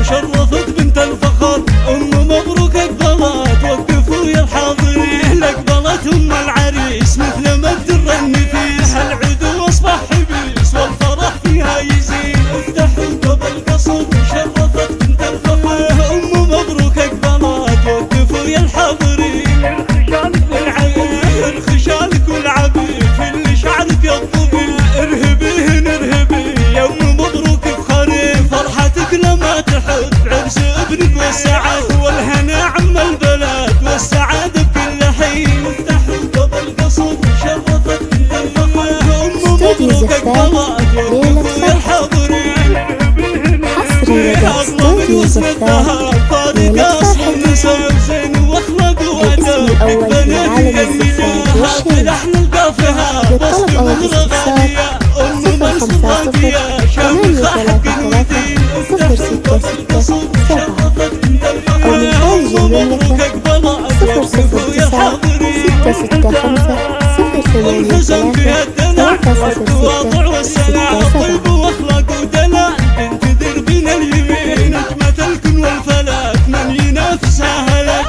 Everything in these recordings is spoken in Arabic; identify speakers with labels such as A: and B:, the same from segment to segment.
A: وشرفت بنت الفخر. مبروك اقبلت وقفوا يا الحاضرين، اقبلت العريس مثل ما تدر النفيس. العدو اصبح حبيس والفرح فيها يزيد، افتحوا باب القصر وشرفت بنت الفخر. مبروك اقبلت وقفوا يا الحاضرين، ارخشالك والعبيد في اللي شعرك يطبي. ارهبيه نرهبي يا مبروك بخري، فرحتك لما تحب عرس ابنك والسعد والهنا عم البلد والسعادة بكل حين. افتحوا باب القصر وشرفت بنت الفخر. مبروك اقبلت وقفوا يا الحاضرين، اغلى من وزن الذهب فارق اصل النسب. زين واخلاق وادب بناتك النجاح بلحن القافها وسط مهرة غالية. منصور راقية شامخة حق الودين، افتحوا باب القصر وشرفت بنت الفخر. مبروك اقبلت وقفوا يا الحاضرين، والحزن فيها الدلع والتواضع والسلع. طيب واخلاق ودلع بنت دربنا اليمين، نجمة الكون والفلك من ينافسها لك.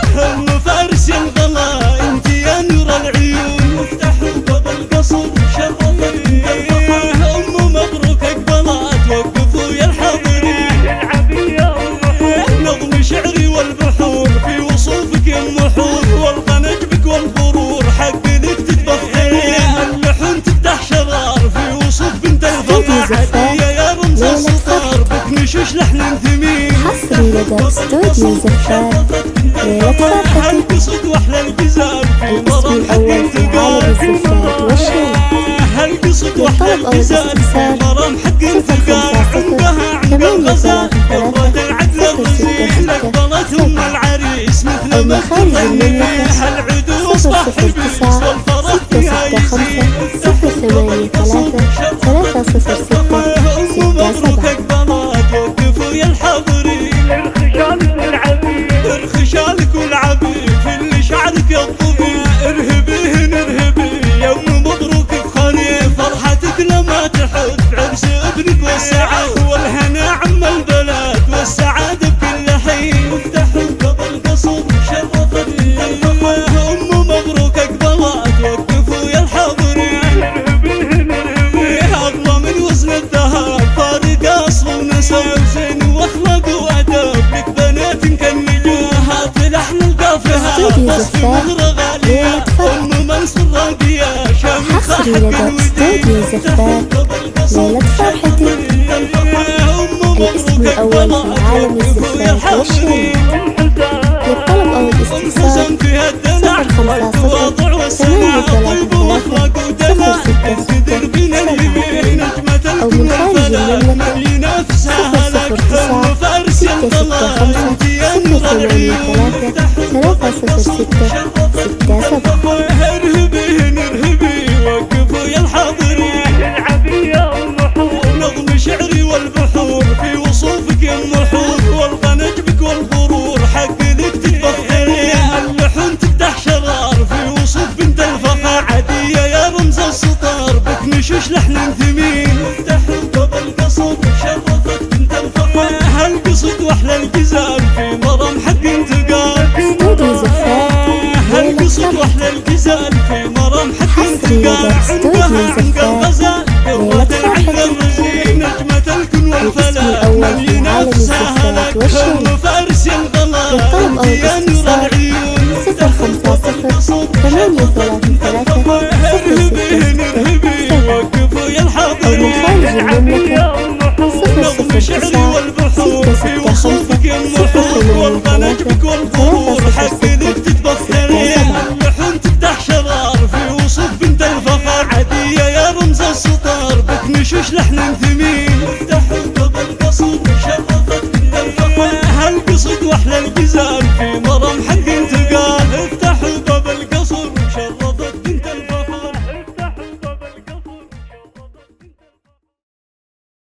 A: فارس يا الغلا انت يا نور العيون، افتحوا باب القصر وشرفت بنت الفخر. مبروك اقبلت وقفوا يا الحاضرين، نظم شعري والبحور في وصوفك يا النحور. والقى نجمك والغرور حق لك تتبخري، اللحون تفتح شرار في وصوف بنت الفخر. عدية يا رمز السطار بك نشوش لحن ثمين.
B: حصري لدى استوديو زفاف ليلة فرحتك.
A: هالقصد واحلى الجزال في
B: الاسم الأول في عالم الزفاف والشيل.
A: هالقصد واحلى الجزال في مرام حق انتقال. عندها عند الغزال قرة العدل الرزيل، اقبلت العريس مثل ما تدر النفيس. العدو اصبح حبيس والفرح فيها يزيد، افتحوا باب القصر وشرفت بنت الفخر. مبروك اقبلت وقفوا يا الحاضرين، ارخشالك والعبيد في اللي شعرك يطبي. ارهبيه نرهبي يا مبروك بخري، فرحتك لما تحب عرس ابنك والسعد والهنا عم البلد والسعادة بكل حين. افتحوا باب القصر وشرفت بنت الفخر. مبروك اقبلت وقفوا يا الحاضرين، اغلى من وزن الذهب فارق اصل ونسب. زين واخلاق وادب لك بناتك النجاح بلحن القافها وسط مهرة غالية. منصور راقية شامخة حق الودين، افتحوا باب القصر وشرفت بنت الفخر.
B: الاسم الأول في عالم الزفاف والشيل. للطلب أو الاستفسار
A: فيها الدلع والتواضع والسلع. طيب واخلاق ودلع انت دربنا اليمين، نجمة الكون والفلك من ينافسها لك. فارس يا الغلا انت يا نور العيون، افتحوا باب القصر وشرفت بنت الفخر. ارهبيه نرهبي وقفوا يا الحاضرين، نظم شعري والبحور في وصوفك يا النحور. والقى نجمك والغرور حق لك تتبخري، اللحون تفتح شرار في وصوف بنت الفخر. عدية يا رمز السطار بك نشوش لحن ثمين. افتحوا باب القصر وشرفت بنت الفخر. هالقصد واحلى الجزال في مرام حق انتقال. هالقصد واحلى الجزال في مرام حق انتقال. عندها عند الغزال قرة العدل الرزين، نجمة الكون والفلك من ينافسها لك. فارس يا الغلا انت يا نور العيون، افتحوا باب القصر وشرفت بنت الفخر. ارهبيه نرهبي وقفوا يا الحاضرين، نظم شعري والبحور في وصوفك يا النحور. والقى نجمك والغرور حق لك تتبخري، اللحون تفتح شرار في وصوف بنت الفخر. عدية يا رمز السطار بك نشوش لحن ثمين. افتحوا باب القصر وشرفت بنت الفخر. هالقصد واحلى الجزال في مرام حق